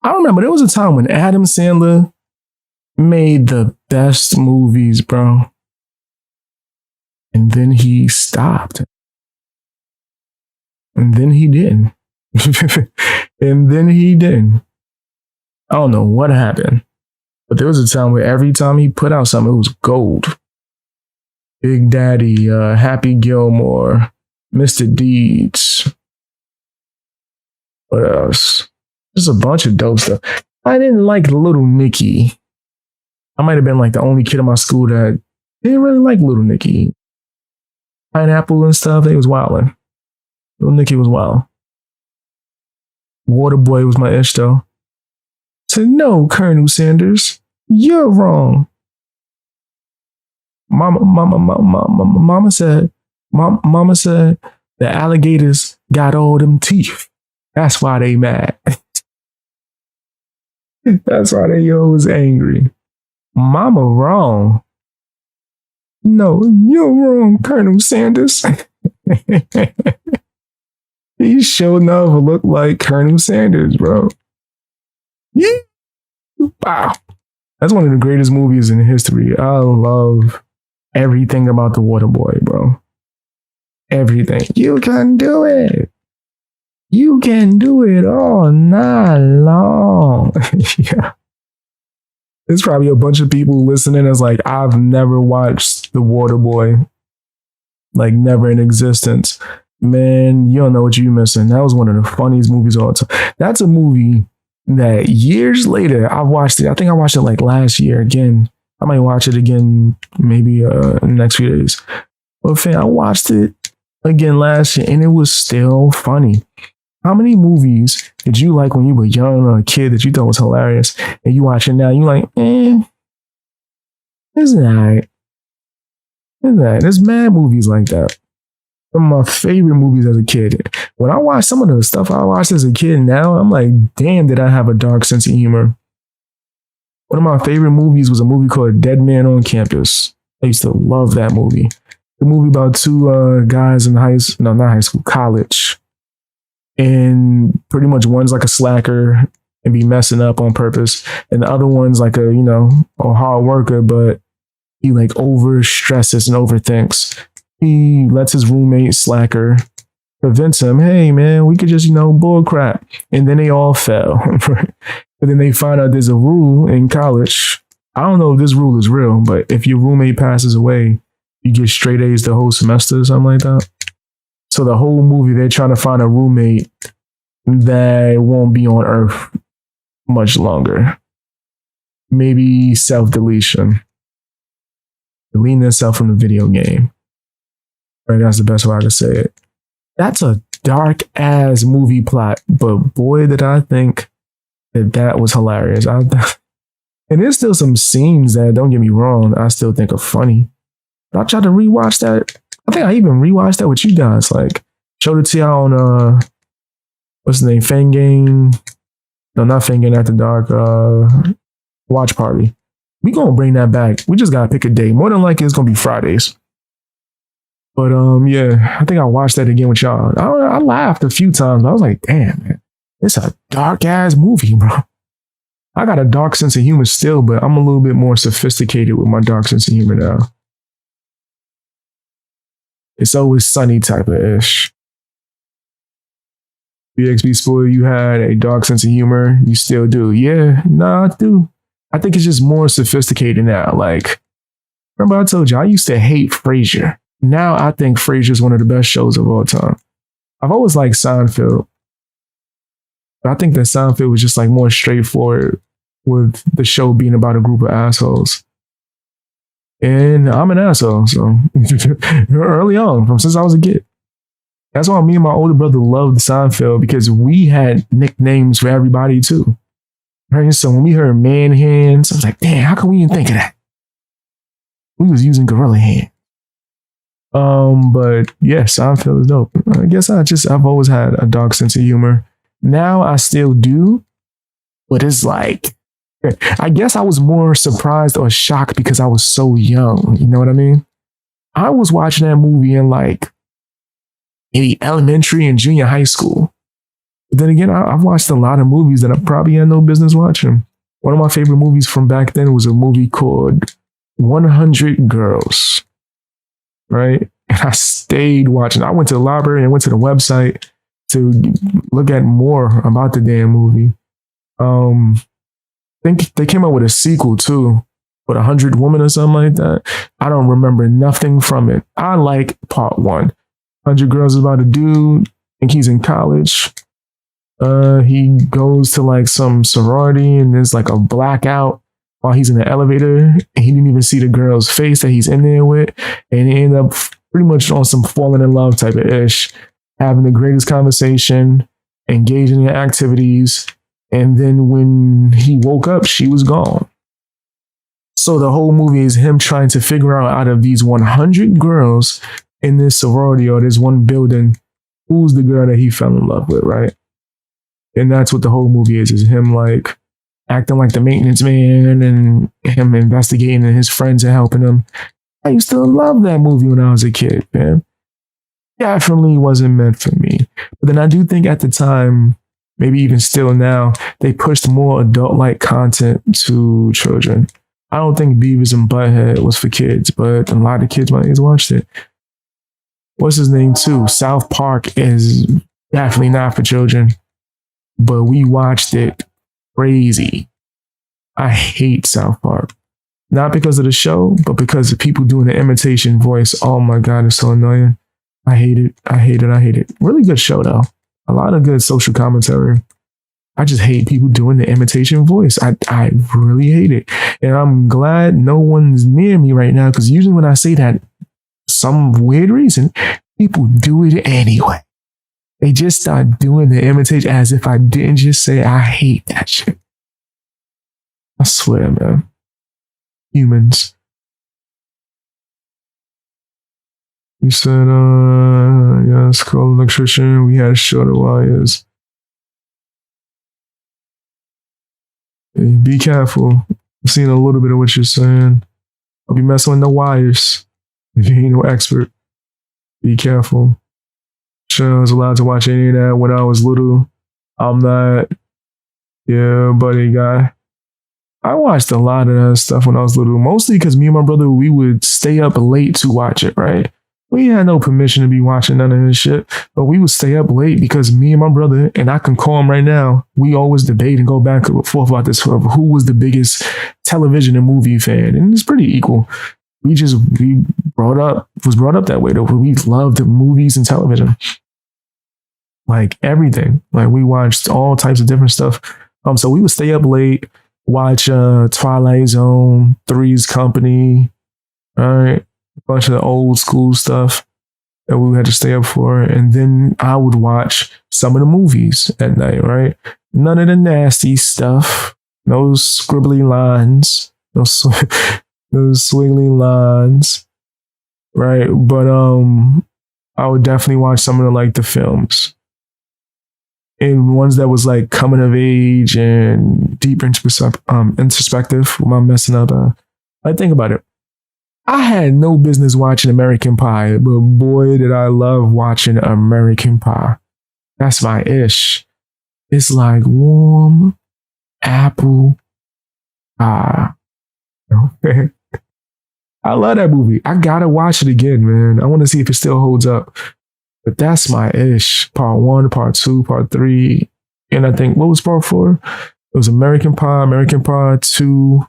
I remember there was a time when Adam Sandler made the best movies, bro. And then he stopped. And then he didn't. And then he didn't. I don't know what happened. But there was a time where every time he put out something, it was gold. Big Daddy, Happy Gilmore, Mr. Deeds. What else? Just a bunch of dope stuff. I didn't like Little Nicky. I might have been like the only kid in my school that didn't really like Little Nicky. Pineapple and stuff, they was wildin'. Little Nicky was wild. Waterboy was my ish though. So no, Colonel Sanders, you're wrong. Mama said the alligators got all them teeth. That's why they mad. That's why they always angry. Mama wrong. No, you're wrong, Colonel Sanders. He sure enough look like Colonel Sanders, bro. Yeah. Wow. That's one of the greatest movies in history. I love everything about the Waterboy, bro. Everything. You can do it. You can do it all night long. Yeah. There's probably a bunch of people listening that's like, I've never watched The Waterboy. Like, never in existence. Man, you don't know what you're missing. That was one of the funniest movies of all time. That's a movie that years later, I watched it. I think I watched it like last year again. I might watch it again maybe in the next few days. But fam, I watched it again last year and it was still funny. How many movies did you like when you were young or a kid that you thought was hilarious? And you watch it now, you like, it's all right. There's mad movies like that. Some of my favorite movies as a kid. When I watch some of the stuff I watched as a kid now, I'm like, damn, did I have a dark sense of humor. One of my favorite movies was a movie called Dead Man on Campus. I used to love that movie. The movie about two guys in college. And pretty much one's like a slacker and be messing up on purpose. And the other one's like a hard worker, but he like over stresses and overthinks. He lets his roommate slacker convince him, hey man, we could just, bull crap. And then they all fell. But then they find out there's a rule in college. I don't know if this rule is real, but if your roommate passes away, you get straight A's the whole semester or something like that. So the whole movie, they're trying to find a roommate that won't be on Earth much longer. Maybe self-deletion. Deleting themselves from the video game. Right, that's the best way I can say it. That's a dark-ass movie plot, but boy, did I think that was hilarious. And there's still some scenes that, don't get me wrong, I still think are funny. But I tried to rewatch that. I think I even rewatched that with you guys. Like, showed it to y'all on, what's the name? Fangame. No, not Fangame After Dark. Watch Party. We gonna bring that back. We just gotta pick a day. More than likely, it's gonna be Fridays. But yeah, I think I watched that again with y'all. I laughed a few times. But I was like, damn, man, it's a dark ass movie, bro. I got a dark sense of humor still, but I'm a little bit more sophisticated with my dark sense of humor now. It's always sunny type of ish. BXBeastBoy, you had a dark sense of humor. You still do. Yeah, nah, I do. I think it's just more sophisticated now. Like, remember I told you, I used to hate Frasier. Now I think Frasier is one of the best shows of all time. I've always liked Seinfeld. But I think that Seinfeld was just like more straightforward with the show being about a group of assholes. And I'm an asshole, so early on, since I was a kid. That's why me and my older brother loved Seinfeld, because we had nicknames for everybody too. Right? So when we heard man hands, I was like, damn, how come we didn't think of that? We was using gorilla hand. But yeah, Seinfeld is dope. I guess I've always had a dark sense of humor. Now I still do, but it's like, I guess I was more surprised or shocked because I was so young. You know what I mean? I was watching that movie in like maybe elementary and junior high school. But then again, I've watched a lot of movies that I probably had no business watching. One of my favorite movies from back then was a movie called 100 Girls, right? And I stayed watching. I went to the library and went to the website to look at more about the damn movie. I think they came out with a sequel too, with 100 Women or something like that. I don't remember nothing from it. I like part one. 100 Girls is about a dude. I think he's in college. He goes to like some sorority and there's like a blackout while he's in the elevator, and he didn't even see the girl's face that he's in there with, and he ended up pretty much on some falling in love type of ish, having the greatest conversation, engaging in activities, and then when he woke up, she was gone. So the whole movie is him trying to figure out of these 100 girls in this sorority or this one building, who's the girl that he fell in love with, right? And that's what the whole movie is him like acting like the maintenance man and him investigating and his friends are helping him. I used to love that movie when I was a kid, man. Definitely wasn't meant for me. But then I do think at the time, maybe even still now, they pushed more adult-like content to children. I don't think Beavis and Butthead was for kids, but a lot of kids my age watched it. What's his name too? South Park is definitely not for children. But we watched it crazy. I hate South Park. Not because of the show, but because of people doing the imitation voice. Oh my God, it's so annoying. I hate it. I hate it. I hate it. Really good show though. A lot of good social commentary. I just hate people doing the imitation voice. I really hate it. And I'm glad no one's near me right now, because usually when I say that, some weird reason, people do it anyway. They just start doing the imitation as if I didn't just say I hate that shit. I swear, man. Humans. You said, yes, call an electrician. We had shorter wires. Hey, be careful. I'm seeing a little bit of what you're saying. I'll be messing with the wires. If you ain't no expert, be careful. Sure, I was allowed to watch any of that when I was little. I'm not. Yeah, buddy guy. I watched a lot of that stuff when I was little, mostly because me and my brother, we would stay up late to watch it, right? We had no permission to be watching none of this shit, but we would stay up late because me and my brother, and I can call him right now, we always debate and go back and forth about this, who was the biggest television and movie fan, and it's pretty equal. We was brought up that way though. We loved movies and television. Like everything. Like we watched all types of different stuff. So we would stay up late, watch Twilight Zone, Three's Company, all right, a bunch of the old school stuff that we had to stay up for. And then I would watch some of the movies at night, right? None of the nasty stuff, no scribbly lines, no swiggly lines, right? But I would definitely watch some of the films. And ones that was like coming of age and deep introspective. Am I messing up? I think about it. I had no business watching American Pie, but boy, did I love watching American Pie. That's my ish. It's like warm apple pie. I love that movie. I gotta watch it again, man. I want to see if it still holds up. But that's my ish. Part 1, part 2, part 3. And I think, what was part 4? It was American Pie 2,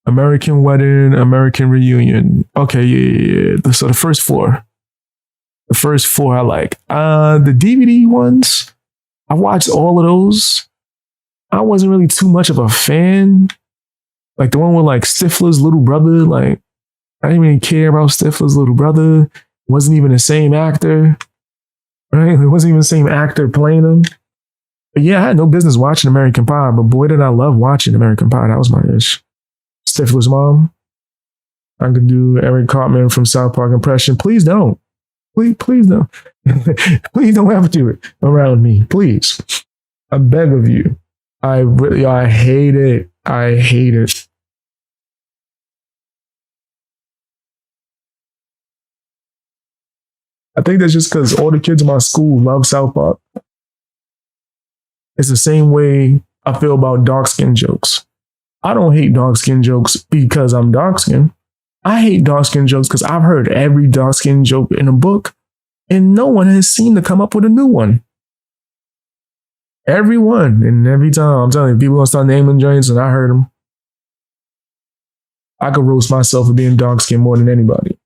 American Wedding, American Reunion. Okay, yeah. So the first 4. The first 4 I like. The DVD ones, I watched all of those. I wasn't really too much of a fan. Like the one with like Stifler's little brother. Like, I didn't even care about Stifler's little brother. Wasn't even the same actor. Right? It wasn't even the same actor playing him. But yeah, I had no business watching American Pie, but boy, did I love watching American Pie. That was my ish. Stifler's mom. I could do Eric Cartman from South Park impression. Please don't. Please don't. Please don't ever do it around me. Please. I beg of you. I hate it. I hate it. I think that's just because all the kids in my school love South Park. It's the same way I feel about dark skin jokes. I don't hate dark skin jokes because I'm dark skinned. I hate dark skin jokes because I've heard every dark skin joke in a book and no one has seemed to come up with a new one. Everyone. And every time, I'm telling you, people gonna start naming joints and I heard them. I could roast myself for being dark skinned more than anybody.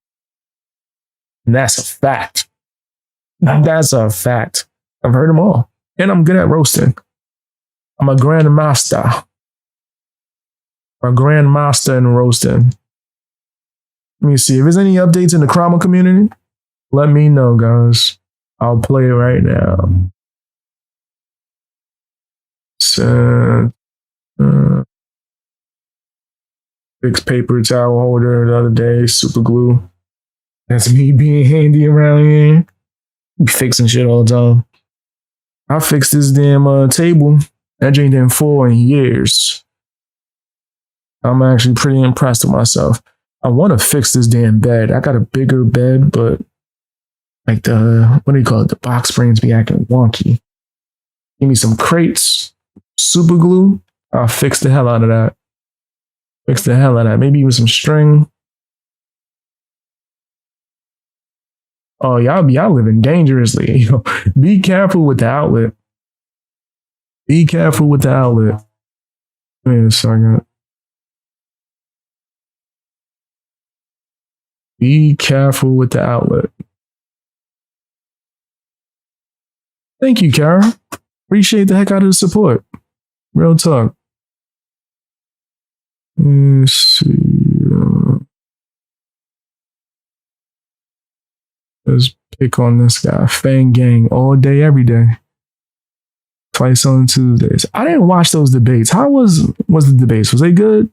And that's a fact. That's a fact. I've heard them all. And I'm good at roasting. I'm a grandmaster. A grandmaster in roasting. Let me see. If there's any updates in the Krama community, let me know, guys. I'll play it right now. So, fixed paper towel holder the other day, super glue. That's me being handy around here. Be fixing shit all the time. I fixed this damn table. That joint didn't fall in years. I'm actually pretty impressed with myself. I want to fix this damn bed. I got a bigger bed, but like what do you call it? The box springs be acting wonky. Give me some crates, super glue. I'll fix the hell out of that. Fix the hell out of that. Maybe even some string. Oh, y'all living dangerously. You know, be careful with the outlet. Be careful with the outlet. Wait a second. Be careful with the outlet. Thank you, Kara. Appreciate the heck out of the support. Real talk. Let's see. Let's pick on this guy. Fang Gang all day, every day. Twice on Tuesdays. I didn't watch those debates. How was the debates? Was they good?